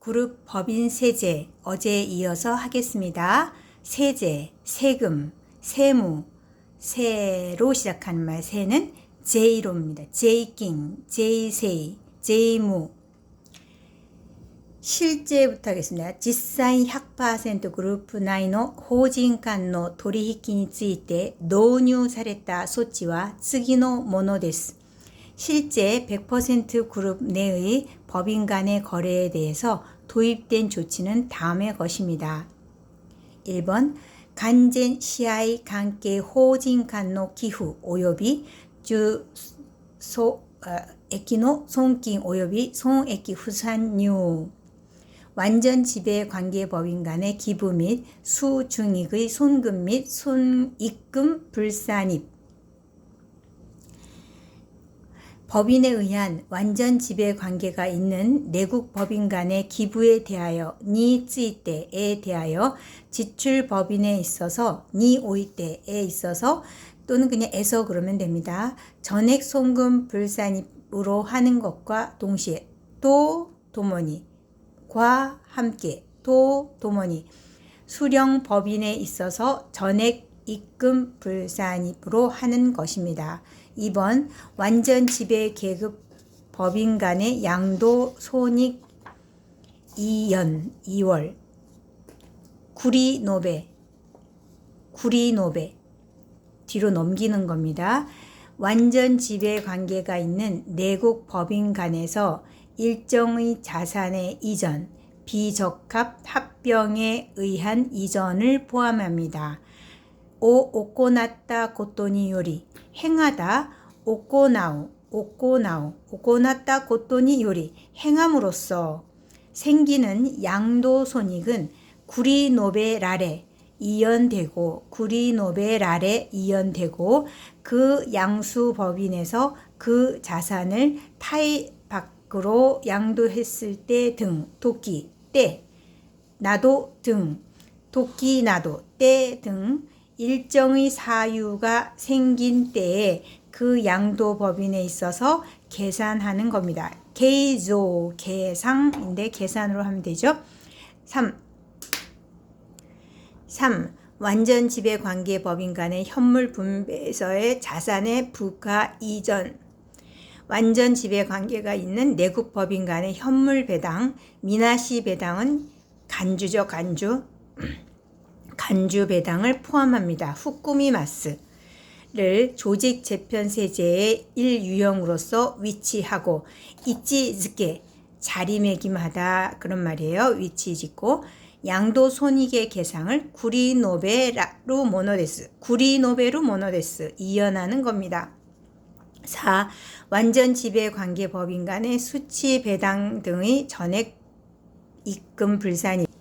그룹 법인 세제 어제에 이어서 하겠습니다. 세제, 세금, 세무, 세로 시작하는 말 세는 제이로입니다. 제이킹, 제이세이, 제이무. 실제부터 하겠습니다. 実際 100% グループ内の法人間の取引について導入された措置は次のものです。 실제 100% 그룹 내의 법인 간의 거래에 대해서 도입된 조치는 다음의 것입니다. 1번 간젠 시아이 관계法人間の寄付及び受益の損金及び損益不算入완전 지배 관계 법인 간의 기부 및 수중익의 손금 및 손익금 불산입 법인에 의한 완전 지배 관계가 있는 내국 법인 간의 기부에 대하여 니 쯔이 때에 대하여 지출 법인에 있어서 니 오이 때에 있어서 또는 그냥 에서 그러면 됩니다. 전액 손금 불산입으로 하는 것과 동시에 또 도모니 과 함께 또 도모니 수령 법인에 있어서 전액 입금 불산입으로 하는 것입니다. 2번 완전 지배 계급 법인 간의 양도 손익 2월 구리노베 뒤로 넘기는 겁니다. 완전 지배 관계가 있는 내국 법인 간에서 일정의 자산의 이전, 비적합 합병에 의한 이전을 포함합니다. 오코나타 고토니 요리 행하다 오코나타 고토니 요리 행함으로써 생기는 양도 손익은 구리노베라레 이연되고 그 양수 법인에서 그 자산을 타이 밖으로 양도했을 때 등 도끼 때 나도 등 도끼 나도 때 등 일정의 사유가 생긴 때에 그 양도 법인에 있어서 계산하는 겁니다. 계조 계상인데 계산으로 하면 되죠. 3. 완전 지배 관계 법인 간의 현물 분배에서의 자산의 부가 이전 완전 지배 관계가 있는 내국 법인 간의 현물 배당 미나시 배당은 간주죠. 간주 배당을 포함합니다. 후쿠미마스를 조직 재편 세제의 일유형으로서 위치하고 이치즈케 자리매김하다 그런 말이에요. 위치짓고 양도 손익의 계상을 구리노베루 모노데스 이연하는 겁니다. 4. 완전 지배 관계 법인 간의 수치 배당 등의 전액 입금 불산입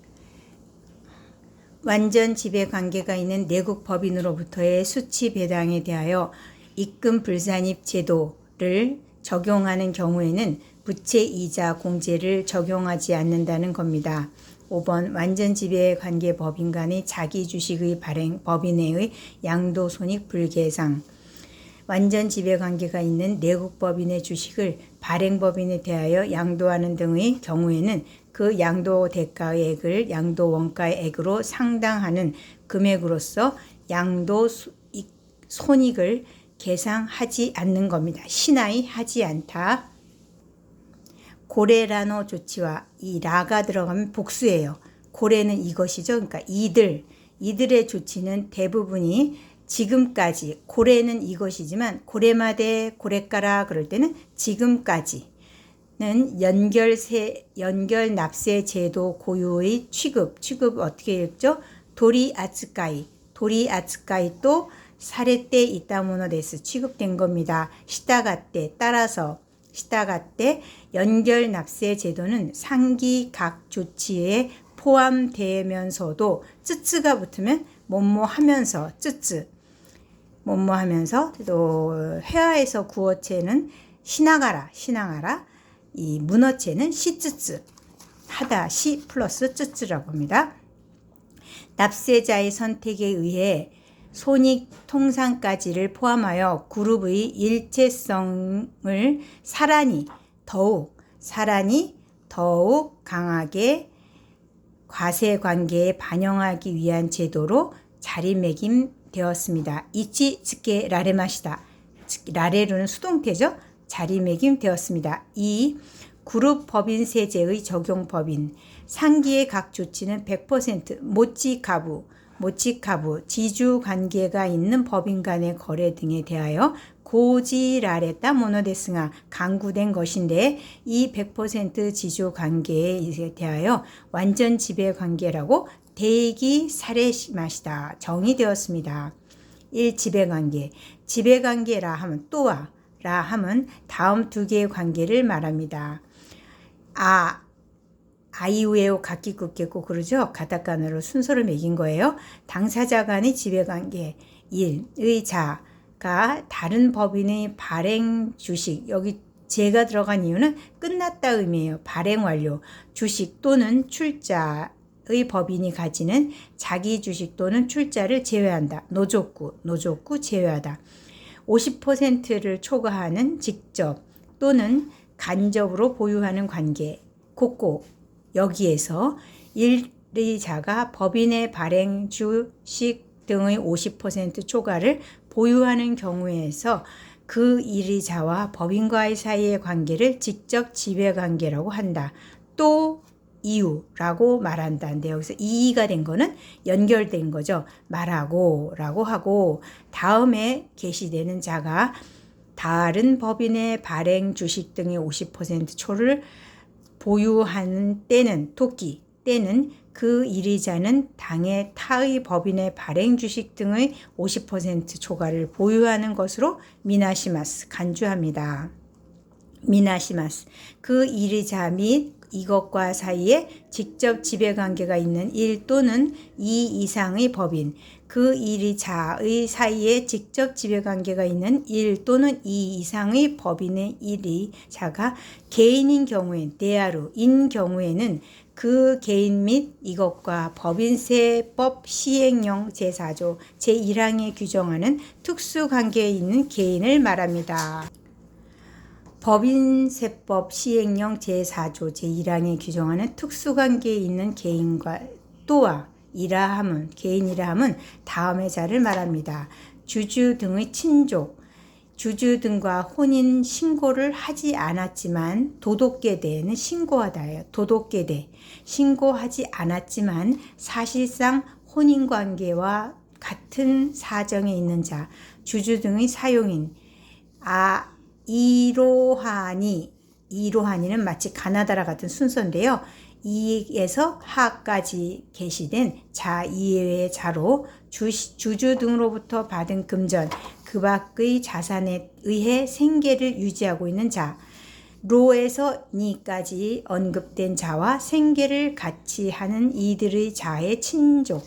완전 지배 관계가 있는 내국 법인으로부터의 수치 배당에 대하여 입금 불산입 제도를 적용하는 경우에는 부채 이자 공제를 적용하지 않는다는 겁니다. 5번 완전 지배 관계 법인 간의 자기 주식의 발행 법인의 양도 손익 불계상 완전 지배 관계가 있는 내국 법인의 주식을 발행 법인에 대하여 양도하는 등의 경우에는 그 양도 대가액을 양도 원가의 액으로 상당하는 금액으로서 양도 손익을 계상하지 않는 겁니다. 신하이 하지 않다. 고레라노 조치와 이 라가 들어가면 복수예요. 고레는 이것이죠. 그러니까 이들의 조치는 대부분이 지금까지 고레는 이것이지만 고레마데 고레까라 그럴 때는 지금까지는 연결 납세 제도 고유의 취급 어떻게 읽죠? 도리 아츠카이 또 사레떼 이타모노 데스 취급된 겁니다. 시타가떼 따라서 시타가떼 연결 납세 제도는 상기 각 조치에 포함되면서도 쯔쯔가 붙으면 뭐뭐하면서 또 회화에서 구어체는 시나가라 이 문어체는 시쯔쯔 하다 시 플러스 쯔쯔라고 합니다. 납세자의 선택에 의해 손익 통상까지를 포함하여 그룹의 일체성을 사란이 더욱 강하게 과세관계에 반영하기 위한 제도로 자리매김되었습니다. 이치츠케 라레마시다. 라레루는 수동태죠. 자리매김되었습니다. 2. 그룹 법인 세제의 적용 법인. 상기의 각 조치는 100% 모치카부, 지주 관계가 있는 법인 간의 거래 등에 대하여 고지라레타 모노데스가 강구된 것인데, 이 100% 지주 관계에 대하여 완전 지배 관계라고 대기 사례마시다. 정의되었습니다. 1. 지배관계. 지배관계라 하면 또와 라 하면 다음 두 개의 관계를 말합니다. 아이우에오 가키쿠케고 그러죠. 가타카나로 순서를 매긴 거예요. 당사자 간의 지배관계. 1의 자가 다른 법인의 발행 주식, 여기 제가 들어간 이유는 끝났다 의미예요. 발행 완료. 주식 또는 출자의 법인이 가지는 자기 주식 또는 출자를 제외한다. 노조쿠 제외하다. 50%를 초과하는 직접 또는 간접으로 보유하는 관계. 고고. 여기에서 1의 자가 법인의 발행 주식 등의 50% 초과를 보유하는 경우에서 그 1의 자와 법인과의 사이의 관계를 직접 지배관계라고 한다. 또 이유라고 말한다는데, 여기서 이의가 된 거는 연결된 거죠. 말하고 라고 하고, 다음에 게시되는 자가 다른 법인의 발행 주식 등의 50% 초를 보유하는 때는 때는 그 1의 자는 당해 타의 법인의 발행 주식 등의 50% 초과를 보유하는 것으로 미나시마스 간주합니다. 미나시마스. 그 1의 자 및 이것과 사이에 직접 지배관계가 있는 1 또는 2 이상의 법인, 그 1의 자의 사이에 직접 지배관계가 있는 1 또는 2 이상의 법인의 1의 자가 개인인 경우엔, 대하루인 경우에는 그 개인 및 이것과 법인세법 시행령 제4조 제1항에 규정하는 특수관계에 있는 개인을 말합니다. 법인세법 시행령 제4조 제1항에 규정하는 특수관계에 있는 개인과 또와 개인이라 함은 다음의 자를 말합니다. 주주 등의 친족, 주주 등과 혼인 신고를 하지 않았지만 도독계대에는 신고하다예요. 도독계대. 신고하지 않았지만 사실상 혼인관계와 같은 사정에 있는 자, 주주 등의 사용인. 이로하니는 마치 가나다라 같은 순서인데요. 이에서 하까지 게시된 자 이외의 자로 주주 등으로부터 받은 금전, 그 밖의 자산에 의해 생계를 유지하고 있는 자, 로에서 니까지 언급된 자와 생계를 같이 하는 이들의 자의 친족.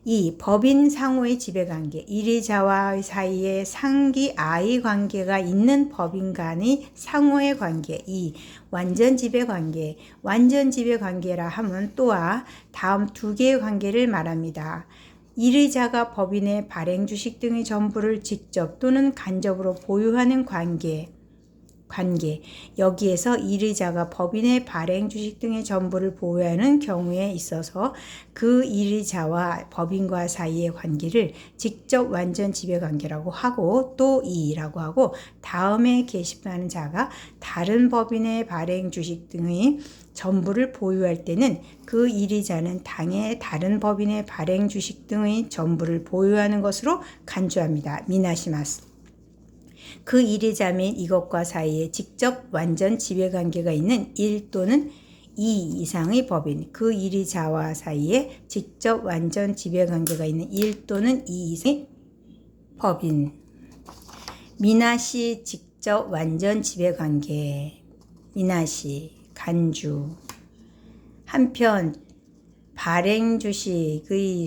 2. 법인 상호의 지배관계. 1의 자와 사이에 상기 아의 관계가 있는 법인 간의 상호의 관계. 2. 완전 지배관계. 완전 지배관계라 함은 또한 다음 두 개의 관계를 말합니다. 1의 자가 법인의 발행 주식 등의 전부를 직접 또는 간접으로 보유하는 관계. 여기에서 1의 자가 법인의 발행 주식 등의 전부를 보유하는 경우에 있어서 그 1의 자와 법인과 사이의 관계를 직접 완전 지배관계라고 하고, 또 2라고 하고, 다음에 게시하는 자가 다른 법인의 발행 주식 등의 전부를 보유할 때는 그 1의 자는 당해 다른 법인의 발행 주식 등의 전부를 보유하는 것으로 간주합니다. 미나시마스. 그 1의 자 및 이것과 사이에 직접 완전 지배관계가 있는 1 또는 2 이상의 법인, 그 1의 자와 사이에 직접 완전 지배관계가 있는 1 또는 2 이상의 법인. 미나시 직접 완전 지배관계. 미나시 간주. 한편 발행 주식의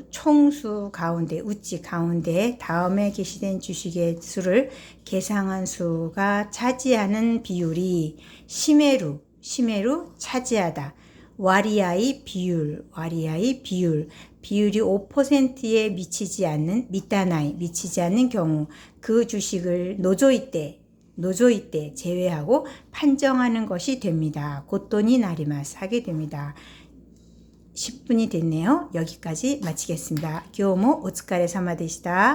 총수 가운데, 우찌 가운데 다음에 게시된 주식의 수를 계상한 수가 차지하는 비율이 시메루 차지하다. 와리아이 비율. 비율이 5%에 미치지 않는 경우, 그 주식을 노조이 때 노조이 때 제외하고 판정하는 것이 됩니다. 고토니 나리마스 하게 됩니다. 10분이 됐네요. 여기까지 마치겠습니다. 今日もお疲れ様でした。